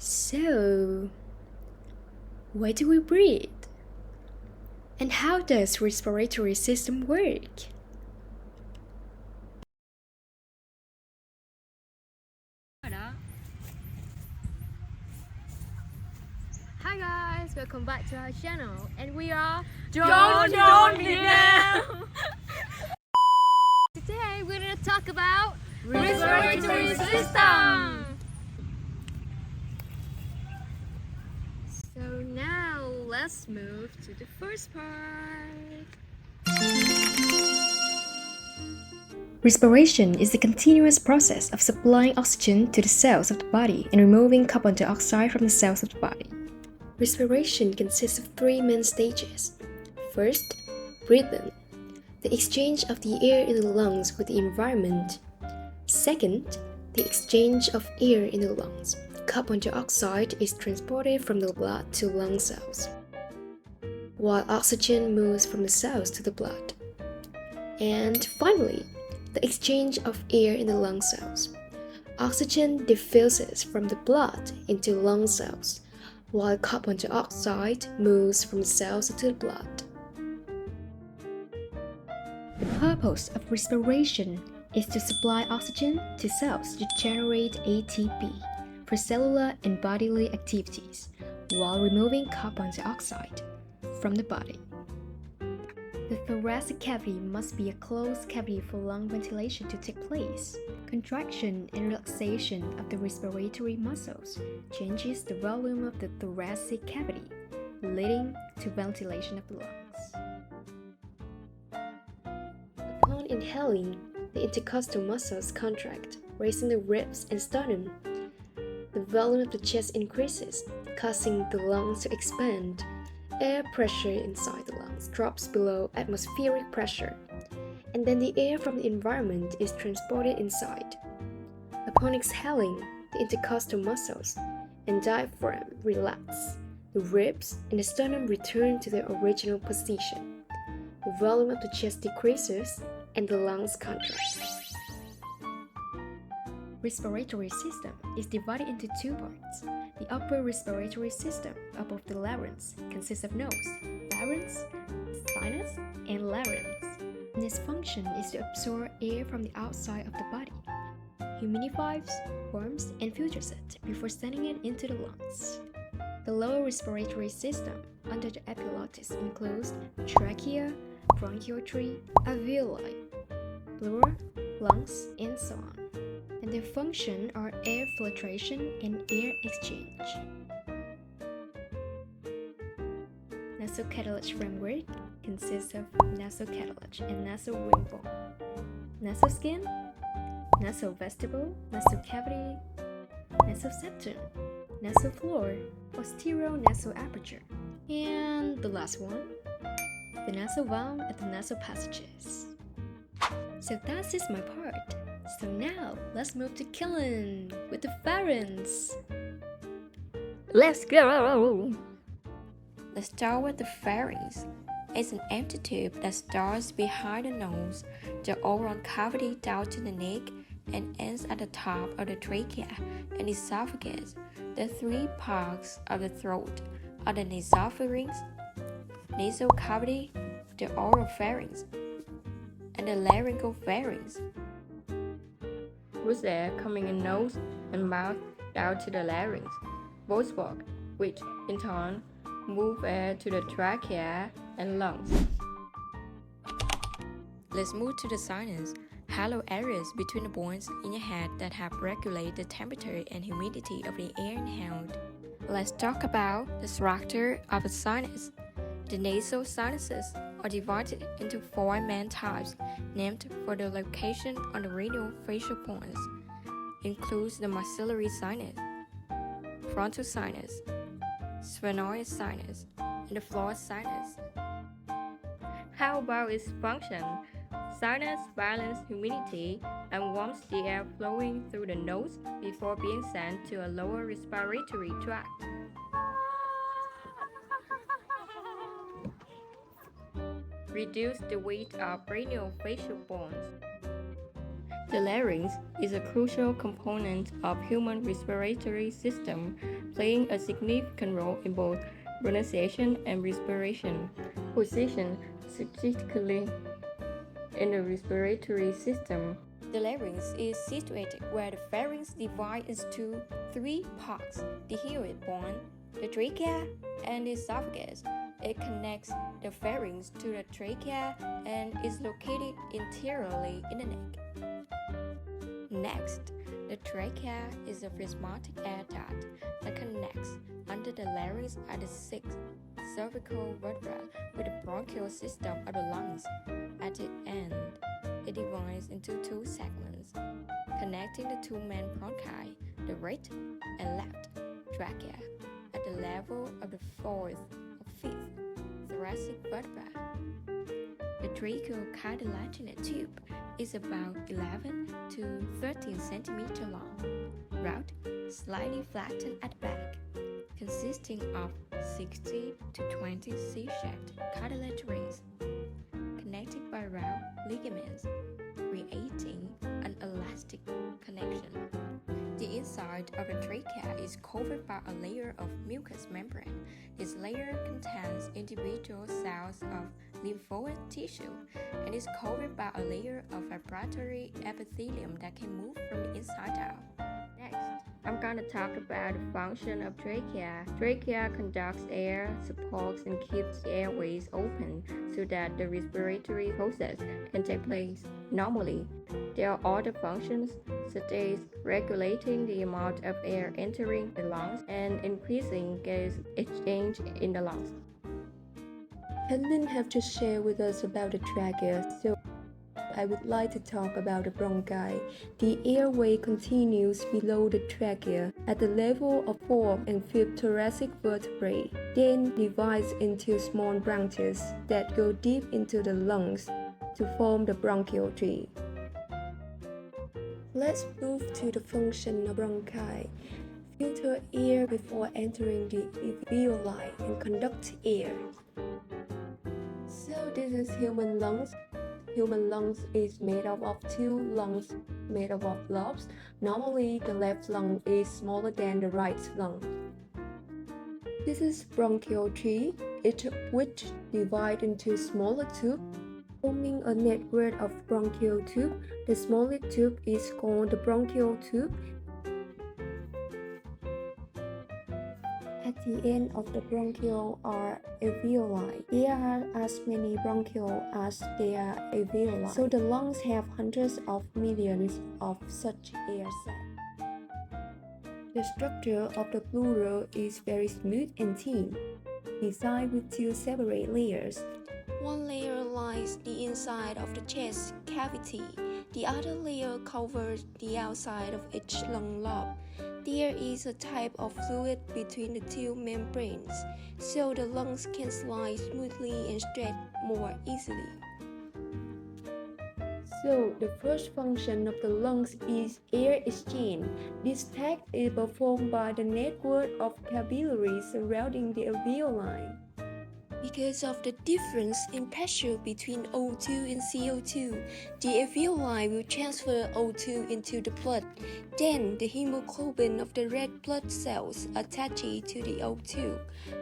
So, why do we breathe? And how does respiratory system work? Hi guys, welcome back to our channel, and we are Don't Today we're gonna talk about Respiratory system. So now let's move to the first part. Respiration is the continuous process of supplying oxygen to the cells of the body and removing carbon dioxide from the cells of the body. Respiration consists of three main stages. First, breathing, the exchange of the air in the lungs with the environment. Second, the exchange of air in the lungs. Carbon dioxide is transported from the blood to lung cells, while oxygen moves from the cells to the blood. And finally, the exchange of air in the lung cells. Oxygen diffuses from the blood into lung cells, while carbon dioxide moves from the cells to the blood. The purpose of respiration is to supply oxygen to cells to generate ATP for cellular and bodily activities, while removing carbon dioxide from the body. The thoracic cavity must be a closed cavity for lung ventilation to take place. Contraction and relaxation of the respiratory muscles changes the volume of the thoracic cavity, leading to ventilation of the lungs. Upon inhaling, the intercostal muscles contract, raising the ribs and sternum. The volume of the chest increases, causing the lungs to expand. Air pressure inside the lungs drops below atmospheric pressure, and then the air from the environment is transported inside. Upon exhaling, the intercostal muscles and diaphragm relax. The ribs and the sternum return to their original position. The volume of the chest decreases, and the lungs contract. Respiratory system is divided into two parts. The upper respiratory system, above the larynx, consists of nose, pharynx, sinus, and larynx. And its function is to absorb air from the outside of the body, humidifies, warms, and filters it before sending it into the lungs. The lower respiratory system, under the epiglottis, includes trachea, bronchial tree, alveoli, pleura, lungs, and so on. And their function are air filtration and air exchange. Nasal cartilage framework consists of nasal cartilage and nasal ring bone, nasal skin, nasal vestibule, nasal cavity, nasal septum, nasal floor, posterior nasal aperture, and the last one, the nasal valve at the nasal passages. So that's just my part. So now, let's move to killing with the pharynx. Let's go! Let's start with the pharynx. It's an empty tube that starts behind the nose, the oral cavity down to the neck, and ends at the top of the trachea and esophagus. The three parts of the throat are the nasopharynx, nasal cavity, the oral pharynx, and the laryngeal pharynx. With air coming in nose and mouth down to the larynx, both work, which in turn move air to the trachea and lungs. Let's move to the sinus, hollow areas between the bones in your head that help regulate the temperature and humidity of the air inhaled. Let's talk about the structure of the sinus. The nasal sinuses are divided into four main types, named for the location on the radial facial points. Includes the maxillary sinus, frontal sinus, sphenoid sinus, and the floor sinus. How about its function? Sinus balances humidity and warms the air flowing through the nose before being sent to a lower respiratory tract. Reduce the weight of radial facial bones. The larynx is a crucial component of human respiratory system, playing a significant role in both pronunciation and respiration. Position strategically in the respiratory system. The larynx is situated where the pharynx divides into three parts: the hyoid bone, the trachea, and the esophagus. It connects the pharynx to the trachea and is located anteriorly in the neck. Next, the trachea is a prismatic air duct that connects under the larynx at the sixth cervical vertebra with the bronchial system of the lungs. At the end, it divides into two segments, connecting the two main bronchi, the right and left trachea, at the level of the fourth or fifth thoracic vertebra. The tracheocartilaginous tube is about 11 to 13 centimeters long, round, slightly flattened at the back, consisting of 60 to 20 C-shaped cartilage rings, connected by round ligaments, creating an elastic connection. The inside of the trachea is covered by a layer of mucous membrane. This layer contains individual cells of lymphoid tissue and is covered by a layer of vibratory epithelium that can move from the inside out. Next, I'm going to talk about the function of trachea. Trachea conducts air, supports and keeps the airways open so that the respiratory process can take place normally. There are other functions such as regulating the amount of air entering the lungs and increasing gas exchange in the lungs. Helen have just shared with us about the trachea, so I would like to talk about the bronchi. The airway continues below the trachea at the level of 4th and 5th thoracic vertebrae, then divides into small branches that go deep into the lungs to form the bronchial tree. Let's move to the function of bronchi. Filter air before entering the alveoli and conduct air. So this is human lungs. Human lungs is made up of two lungs made up of lobes. Normally, the left lung is smaller than the right lung. This is bronchial tree, each of which divide into smaller tubes, forming a network of bronchial tube. The smallest tube is called the bronchial tube. At the end of the bronchiole are alveoli. There are as many bronchioles as there are alveoli, so the lungs have hundreds of millions of such air sacs. The structure of the pleural is very smooth and thin, designed with two separate layers. One layer lines the inside of the chest cavity. The other layer covers the outside of each lung lobe. There is a type of fluid between the two membranes, so the lungs can slide smoothly and stretch more easily. So, the first function of the lungs is air exchange. This task is performed by the network of capillaries surrounding the alveoli. Because of the difference in pressure between O2 and CO2, the alveoli will transfer O2 into the blood. Then, the hemoglobin of the red blood cells attaches to the O2,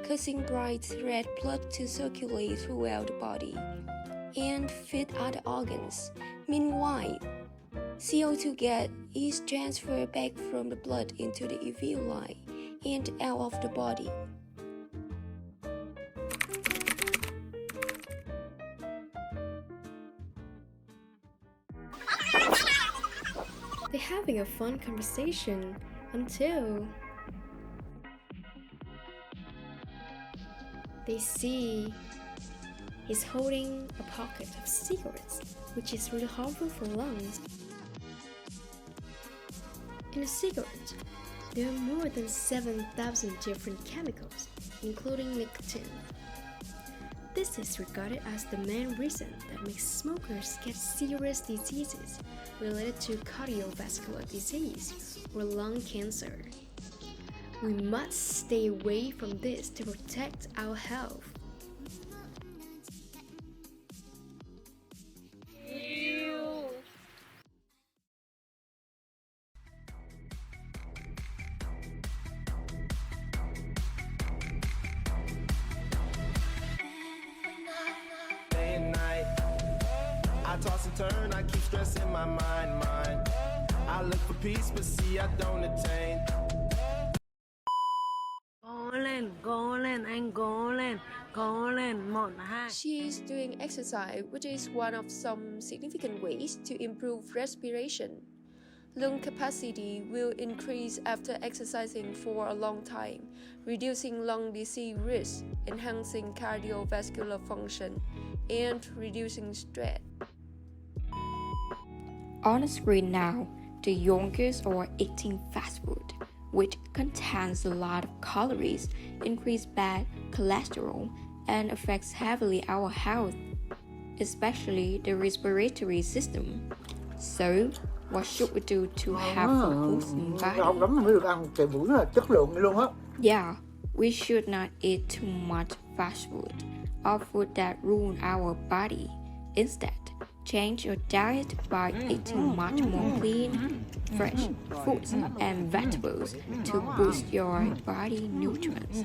causing bright red blood to circulate throughout the body and feed other organs. Meanwhile, CO2 gas is transferred back from the blood into the alveoli and out of the body. They're having a fun conversation until they see he's holding a pocket of cigarettes, which is really harmful for lungs. In a cigarette, there are more than 7,000 different chemicals, including nicotine. This is regarded as the main reason that makes smokers get serious diseases related to cardiovascular disease or lung cancer. We must stay away from this to protect our health. turn, I keep stressing my mind. I look for peace, but see I don't attain. Cố lên, anh cố lên, 1, 2. She is doing exercise, which is one of some significant ways to improve respiration. Lung capacity will increase after exercising for a long time, reducing lung disease risk, enhancing cardiovascular function, and reducing stress. On the screen now, the youngest are eating fast food, which contains a lot of calories, increase bad cholesterol, and affects heavily our health, especially the respiratory system. So, what should we do to have a wholesome body? Học lắm mới được ăn cái bữa là chất lượng này luôn á. Yeah, we should not eat too much fast food or food that ruin our body. Instead, change your diet by eating much more clean, fresh fruits and vegetables to boost your body nutrients.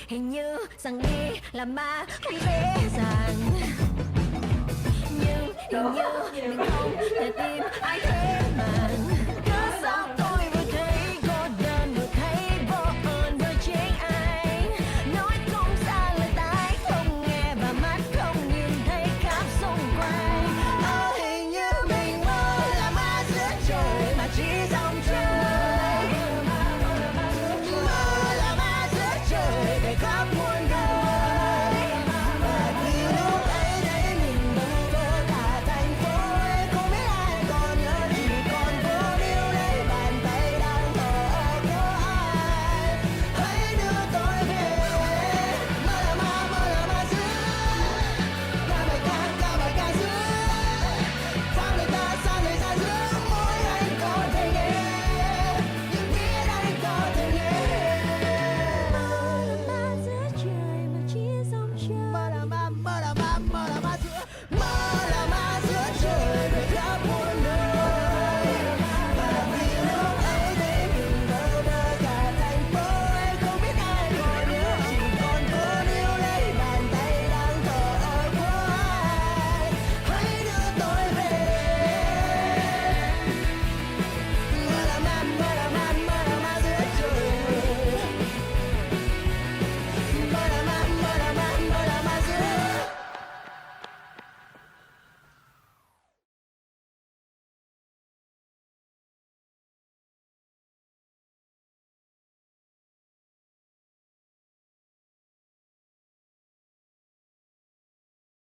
Hình như rằng đi là ma không dễ dàng, nhưng hình như mình không thể tìm ai thế mà.